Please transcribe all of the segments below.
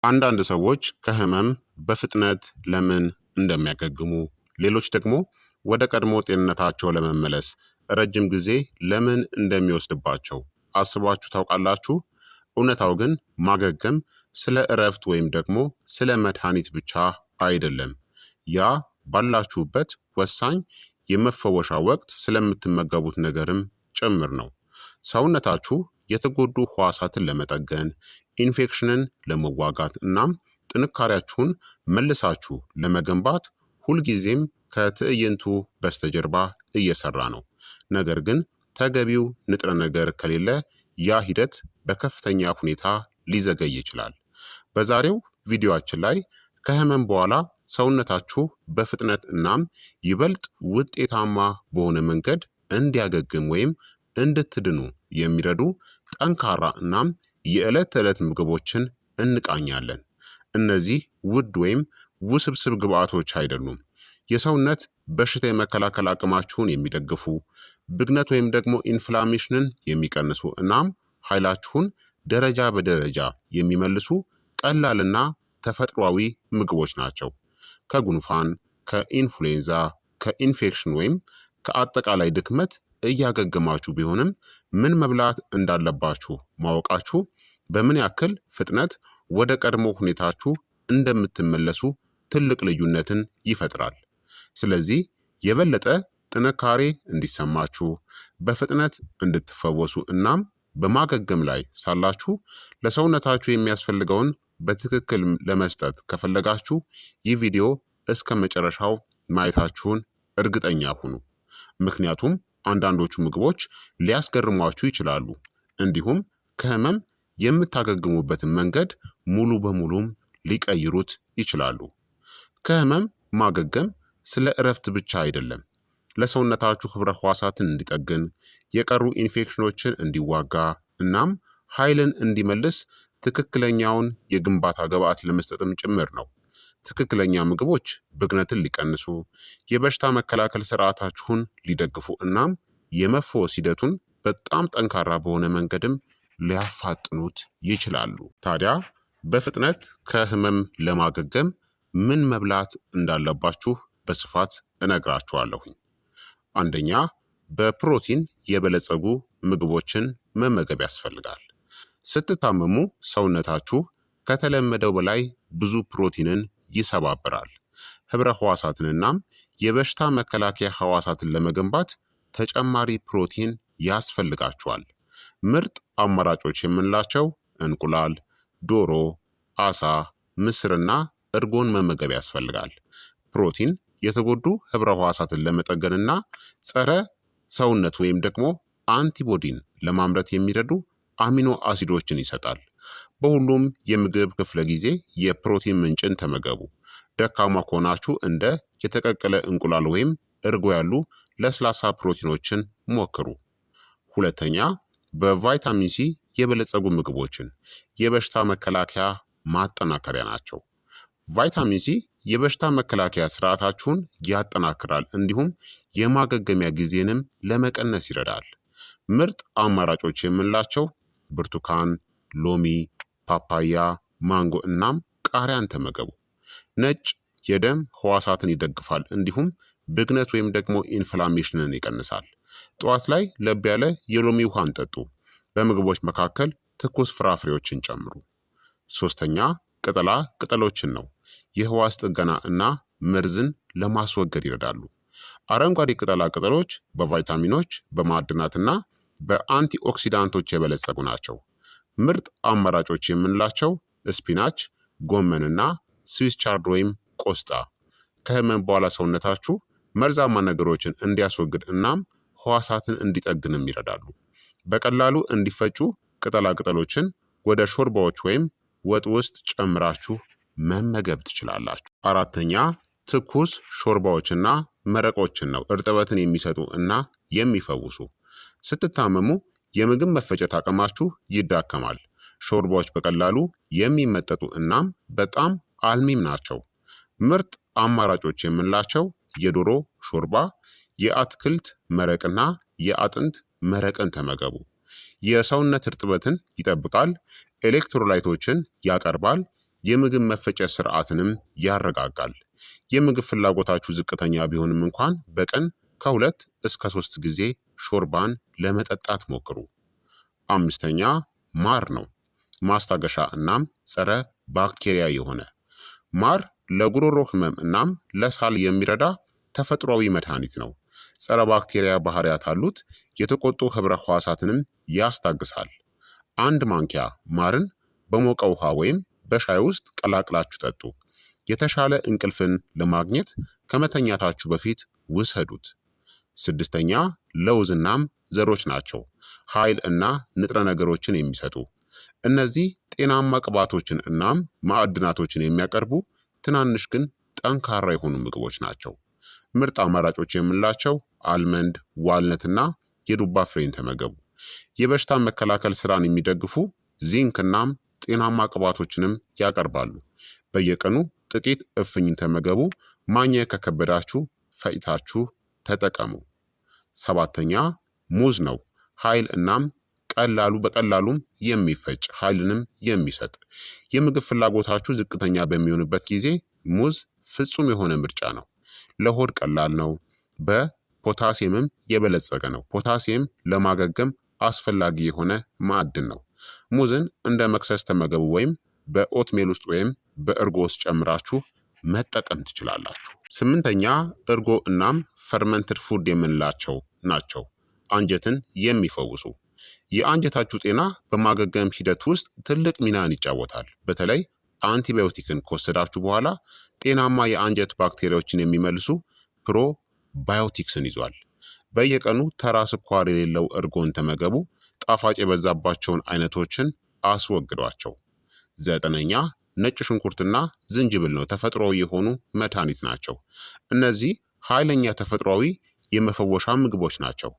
አንዳንድ ሰዎች ከህመም በፍጥነት ለምን እንደሚያገግሙ፣ ሌሎች ደግሞ ወደ ቀድሞ ጤንነታቸው ለመመለስ ረጅም ጊዜ ለምን እንደሚወስድባቸው አስባችሁ ታውቃላችሁ? እውነታው ግን ማገገም ስለ እረፍት ወይም ደግሞ ስለ መድኃኒት ብቻ አይደለም። ያ ባላችሁበት ወሳኝ የመፈወሻ ወቅት ስለምትመገቡት ነገርም ጭምር ነው። ሰውነታችሁ የተጎዱ ህዋሳትን ለመጠገን፣ ኢንፌክሽንን ለመዋጋት እናም ጥንካሬያችሁን መልሳችሁ ለመገንባት ሁልጊዜም ከትዕይንቱ በስተጀርባ እየሰራ ነው። ነገር ግን ተገቢው ንጥረ ነገር ከሌለ ያ ሂደት በከፍተኛ ሁኔታ ሊዘገይ ይችላል። በዛሬው ቪዲዮአችን ላይ ከህመም በኋላ ሰውነታችሁ በፍጥነት እናም ይበልጥ ውጤታማ በሆነ መንገድ እንዲያገግም ወይም እንድትድኑ የሚረዱ ጠንካራ እናም የዕለት ተዕለት ምግቦችን እንቃኛለን። እነዚህ ውድ ወይም ውስብስብ ግብአቶች አይደሉም። የሰውነት በሽታ የመከላከል አቅማችሁን የሚደግፉ፣ ብግነት ወይም ደግሞ ኢንፍላሜሽንን የሚቀንሱ እናም ኃይላችሁን ደረጃ በደረጃ የሚመልሱ ቀላልና ተፈጥሯዊ ምግቦች ናቸው። ከጉንፋን፣ ከኢንፍሉዌንዛ፣ ከኢንፌክሽን ወይም ከአጠቃላይ ድክመት እያገገማችሁ ቢሆንም ምን መብላት እንዳለባችሁ ማወቃችሁ በምን ያክል ፍጥነት ወደ ቀድሞ ሁኔታችሁ እንደምትመለሱ ትልቅ ልዩነትን ይፈጥራል። ስለዚህ የበለጠ ጥንካሬ እንዲሰማችሁ፣ በፍጥነት እንድትፈወሱ እናም በማገገም ላይ ሳላችሁ ለሰውነታችሁ የሚያስፈልገውን በትክክል ለመስጠት ከፈለጋችሁ ይህ ቪዲዮ እስከ መጨረሻው ማየታችሁን እርግጠኛ ሁኑ። ምክንያቱም አንዳንዶቹ ምግቦች ሊያስገርሟችሁ ይችላሉ፣ እንዲሁም ከህመም የምታገግሙበትን መንገድ ሙሉ በሙሉም ሊቀይሩት ይችላሉ። ከህመም ማገገም ስለ እረፍት ብቻ አይደለም። ለሰውነታችሁ ህብረ ህዋሳትን እንዲጠግን፣ የቀሩ ኢንፌክሽኖችን እንዲዋጋ እናም ኃይልን እንዲመልስ ትክክለኛውን የግንባታ ግብዓት ለመስጠትም ጭምር ነው። ትክክለኛ ምግቦች ብግነትን ሊቀንሱ፣ የበሽታ መከላከል ስርዓታችሁን ሊደግፉ እናም የመፈወስ ሂደቱን በጣም ጠንካራ በሆነ መንገድም ሊያፋጥኑት ይችላሉ። ታዲያ በፍጥነት ከህመም ለማገገም ምን መብላት እንዳለባችሁ በስፋት እነግራችኋለሁኝ። አንደኛ፣ በፕሮቲን የበለጸጉ ምግቦችን መመገብ ያስፈልጋል። ስትታመሙ ሰውነታችሁ ከተለመደው በላይ ብዙ ፕሮቲንን ይሰባብራል። ህብረ ህዋሳትንናም የበሽታ መከላከያ ህዋሳትን ለመገንባት ተጨማሪ ፕሮቲን ያስፈልጋችኋል። ምርጥ አማራጮች የምንላቸው እንቁላል፣ ዶሮ፣ አሳ፣ ምስርና እርጎን መመገብ ያስፈልጋል። ፕሮቲን የተጎዱ ህብረ ህዋሳትን ለመጠገንና ጸረ ሰውነት ወይም ደግሞ አንቲቦዲን ለማምረት የሚረዱ አሚኖ አሲዶችን ይሰጣል። በሁሉም የምግብ ክፍለ ጊዜ የፕሮቲን ምንጭን ተመገቡ። ደካማ ከሆናችሁ እንደ የተቀቀለ እንቁላል ወይም እርጎ ያሉ ለስላሳ ፕሮቲኖችን ሞክሩ። ሁለተኛ፣ በቫይታሚን ሲ የበለጸጉ ምግቦችን የበሽታ መከላከያ ማጠናከሪያ ናቸው። ቫይታሚን ሲ የበሽታ መከላከያ ስርዓታችሁን ያጠናክራል፣ እንዲሁም የማገገሚያ ጊዜንም ለመቀነስ ይረዳል። ምርጥ አማራጮች የምንላቸው ብርቱካን፣ ሎሚ፣ ፓፓያ፣ ማንጎ እናም ቃሪያን ተመገቡ። ነጭ የደም ህዋሳትን ይደግፋል፣ እንዲሁም ብግነት ወይም ደግሞ ኢንፍላሜሽንን ይቀንሳል። ጠዋት ላይ ለብ ያለ የሎሚ ውሃን ጠጡ። በምግቦች መካከል ትኩስ ፍራፍሬዎችን ጨምሩ። ሶስተኛ፣ ቅጠላ ቅጠሎችን ነው። የህዋስ ጥገና እና መርዝን ለማስወገድ ይረዳሉ። አረንጓዴ ቅጠላ ቅጠሎች በቫይታሚኖች፣ በማዕድናትና በአንቲኦክሲዳንቶች የበለጸጉ ናቸው። ምርጥ አማራጮች የምንላቸው ስፒናች፣ ጎመንና ስዊስ ቻርድ ወይም ቆስጣ ከህመም በኋላ ሰውነታችሁ መርዛማ ነገሮችን እንዲያስወግድ እናም ህዋሳትን እንዲጠግንም ይረዳሉ። በቀላሉ እንዲፈጩ ቅጠላ ቅጠሎችን ወደ ሾርባዎች ወይም ወጥ ውስጥ ጨምራችሁ መመገብ ትችላላችሁ። አራተኛ፣ ትኩስ ሾርባዎችና መረቆችን ነው። እርጥበትን የሚሰጡ እና የሚፈውሱ። ስትታመሙ የምግብ መፈጨት አቅማችሁ ይዳከማል። ሾርባዎች በቀላሉ የሚመጠጡ እናም በጣም አልሚም ናቸው። ምርጥ አማራጮች የምንላቸው የዶሮ ሾርባ፣ የአትክልት መረቅና የአጥንት መረቅን ተመገቡ። የሰውነት እርጥበትን ይጠብቃል፣ ኤሌክትሮላይቶችን ያቀርባል፣ የምግብ መፈጨት ስርዓትንም ያረጋጋል። የምግብ ፍላጎታችሁ ዝቅተኛ ቢሆንም እንኳን በቀን ከ2 እስከ 3 ጊዜ ሾርባን ለመጠጣት ሞክሩ። አምስተኛ ማር ነው። ማስታገሻ እናም ጸረ ባክቴሪያ የሆነ ማር ለጉሮሮ ህመም እናም ለሳል የሚረዳ ተፈጥሯዊ መድኃኒት ነው። ጸረ ባክቴሪያ ባህሪያት አሉት። የተቆጡ ህብረ ህዋሳትንም ያስታግሳል። 1 ማንኪያ ማርን በሞቀ ውሃ ወይም በሻይ ውስጥ ቀላቅላችሁ ጠጡ። የተሻለ እንቅልፍን ለማግኘት ከመተኛታችሁ በፊት ውሰዱት። 6ኛ ለውዝ እናም ዘሮች ናቸው። ኃይል እና ንጥረ ነገሮችን የሚሰጡ እነዚህ ጤናማ ቅባቶችን እናም ማዕድናቶችን የሚያቀርቡ ትናንሽ ግን ጠንካራ የሆኑ ምግቦች ናቸው። ምርጥ አማራጮች የምንላቸው አልመንድ፣ ዋልነትና የዱባ ፍሬን ተመገቡ። የበሽታ መከላከል ስራን የሚደግፉ ዚንክ እናም ጤናማ ቅባቶችንም ያቀርባሉ። በየቀኑ ጥቂት እፍኝን ተመገቡ። ማግኘት ከከበዳችሁ ፈጭታችሁ ተጠቀሙ። 7ኛ ሙዝ ነው። ኃይል እናም በቀላሉም የሚፈጭ ኃይልንም የሚሰጥ የምግብ ፍላጎታችሁ ዝቅተኛ በሚሆንበት ጊዜ ሙዝ ፍጹም የሆነ ምርጫ ነው። ለሆድ ቀላል ነው። በፖታሲየምም የበለጸገ ነው። ፖታሲየም ለማገገም አስፈላጊ የሆነ ማዕድን ነው። ሙዝን እንደ መክሰስ ተመገቡ ወይም በኦትሜል ውስጥ ወይም በእርጎ ውስጥ ጨምራችሁ መጠቀም ትችላላችሁ። 8ኛ እርጎ እናም ፈርመንትድ ፉድ የምንላቸው ናቸው። አንጀትን የሚፈውሱ የአንጀታችሁ ጤና በማገገም ሂደት ውስጥ ትልቅ ሚናን ይጫወታል። በተለይ አንቲባዮቲክን ከወሰዳችሁ በኋላ ጤናማ የአንጀት ባክቴሪያዎችን የሚመልሱ ፕሮባዮቲክስን ይዟል። በየቀኑ ተራ ስኳር የሌለው እርጎን ተመገቡ። ጣፋጭ የበዛባቸውን አይነቶችን አስወግዷቸው። 9ኛ ነጭ ሽንኩርትና ዝንጅብል ነው። ተፈጥሯዊ የሆኑ መድኃኒት ናቸው። እነዚህ ኃይለኛ ተፈጥሯዊ የመፈወሻ ምግቦች ናቸው።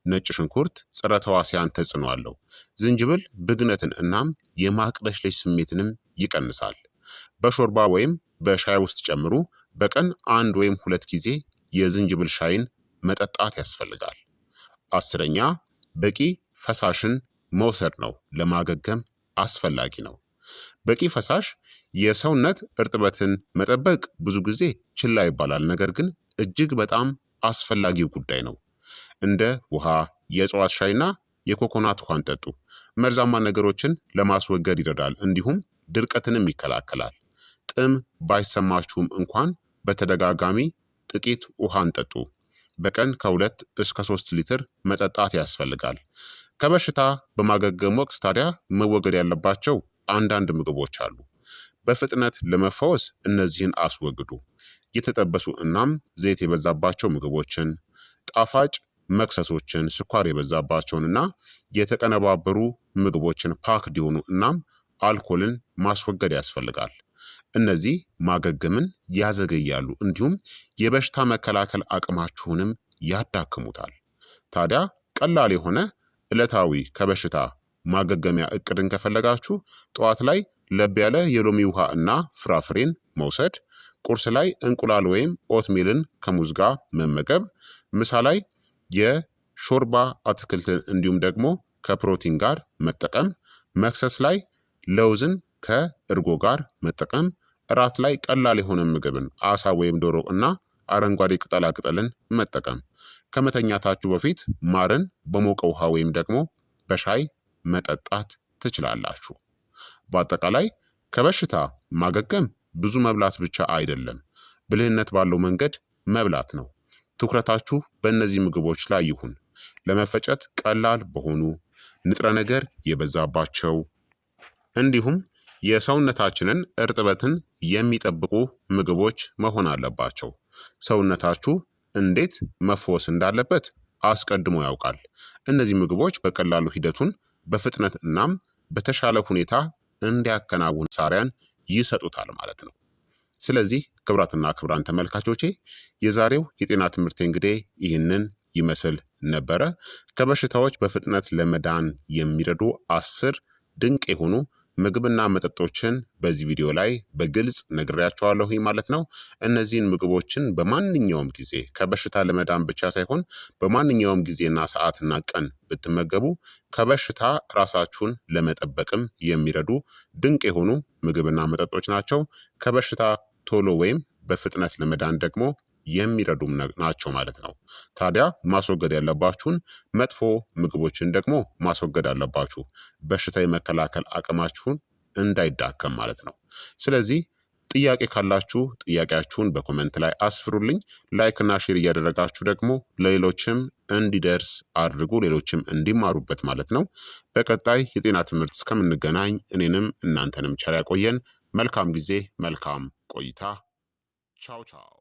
ነጭ ሽንኩርት ጸረ ተዋሲያን ተጽዕኖ አለው። ዝንጅብል ብግነትን እናም የማቅለሽለሽ ስሜትንም ይቀንሳል። በሾርባ ወይም በሻይ ውስጥ ጨምሩ። በቀን 1 ወይም 2 ጊዜ የዝንጅብል ሻይን መጠጣት ያስፈልጋል። 10ኛ በቂ ፈሳሽን መውሰድ ነው። ለማገገም አስፈላጊ ነው። በቂ ፈሳሽ የሰውነት እርጥበትን መጠበቅ ብዙ ጊዜ ችላ ይባላል፣ ነገር ግን እጅግ በጣም አስፈላጊው ጉዳይ ነው። እንደ ውሃ፣ የእጽዋት ሻይና የኮኮናት ውሃን ጠጡ። መርዛማ ነገሮችን ለማስወገድ ይረዳል፣ እንዲሁም ድርቀትንም ይከላከላል። ጥም ባይሰማችሁም እንኳን በተደጋጋሚ ጥቂት ውሃን ጠጡ። በቀን ከ2 እስከ 3 ሊትር መጠጣት ያስፈልጋል። ከበሽታ በማገገም ወቅት ታዲያ መወገድ ያለባቸው አንዳንድ ምግቦች አሉ። በፍጥነት ለመፈወስ እነዚህን አስወግዱ። የተጠበሱ እናም ዘይት የበዛባቸው ምግቦችን፣ ጣፋጭ መክሰሶችን፣ ስኳር የበዛባቸውንና የተቀነባበሩ ምግቦችን፣ ፓክድ የሆኑ እናም አልኮልን ማስወገድ ያስፈልጋል። እነዚህ ማገገምን ያዘገያሉ፣ እንዲሁም የበሽታ መከላከል አቅማችሁንም ያዳክሙታል። ታዲያ ቀላል የሆነ ዕለታዊ ከበሽታ ማገገሚያ እቅድን ከፈለጋችሁ ጠዋት ላይ ለብ ያለ የሎሚ ውሃ እና ፍራፍሬን መውሰድ፣ ቁርስ ላይ እንቁላል ወይም ኦትሚልን ከሙዝ ጋር መመገብ፣ ምሳ ላይ የሾርባ አትክልትን እንዲሁም ደግሞ ከፕሮቲን ጋር መጠቀም፣ መክሰስ ላይ ለውዝን ከእርጎ ጋር መጠቀም፣ እራት ላይ ቀላል የሆነ ምግብን አሳ ወይም ዶሮ እና አረንጓዴ ቅጠላ ቅጠልን መጠቀም፣ ከመተኛታችሁ በፊት ማርን በሞቀ ውሃ ወይም ደግሞ በሻይ መጠጣት ትችላላችሁ። በአጠቃላይ ከበሽታ ማገገም ብዙ መብላት ብቻ አይደለም፣ ብልህነት ባለው መንገድ መብላት ነው። ትኩረታችሁ በእነዚህ ምግቦች ላይ ይሁን። ለመፈጨት ቀላል በሆኑ ንጥረ ነገር የበዛባቸው እንዲሁም የሰውነታችንን እርጥበትን የሚጠብቁ ምግቦች መሆን አለባቸው። ሰውነታችሁ እንዴት መፈወስ እንዳለበት አስቀድሞ ያውቃል። እነዚህ ምግቦች በቀላሉ ሂደቱን በፍጥነት እናም በተሻለ ሁኔታ እንዲያከናውን መሳሪያን ይሰጡታል ማለት ነው። ስለዚህ ክቡራትና ክቡራን ተመልካቾቼ የዛሬው የጤና ትምህርት እንግዲህ ይህንን ይመስል ነበረ። ከበሽታዎች በፍጥነት ለመዳን የሚረዱ 10 ድንቅ የሆኑ ምግብና መጠጦችን በዚህ ቪዲዮ ላይ በግልጽ ነግሬያቸዋለሁ ማለት ነው። እነዚህን ምግቦችን በማንኛውም ጊዜ ከበሽታ ለመዳን ብቻ ሳይሆን በማንኛውም ጊዜና ሰዓትና ቀን ብትመገቡ ከበሽታ ራሳችሁን ለመጠበቅም የሚረዱ ድንቅ የሆኑ ምግብና መጠጦች ናቸው። ከበሽታ ቶሎ ወይም በፍጥነት ለመዳን ደግሞ የሚረዱም ናቸው ማለት ነው። ታዲያ ማስወገድ ያለባችሁን መጥፎ ምግቦችን ደግሞ ማስወገድ አለባችሁ፣ በሽታ የመከላከል አቅማችሁን እንዳይዳከም ማለት ነው። ስለዚህ ጥያቄ ካላችሁ ጥያቄያችሁን በኮመንት ላይ አስፍሩልኝ። ላይክ እና ሼር እያደረጋችሁ ደግሞ ለሌሎችም እንዲደርስ አድርጉ፣ ሌሎችም እንዲማሩበት ማለት ነው። በቀጣይ የጤና ትምህርት እስከምንገናኝ እኔንም እናንተንም ቸር ያቆየን። መልካም ጊዜ፣ መልካም ቆይታ። ቻው ቻው።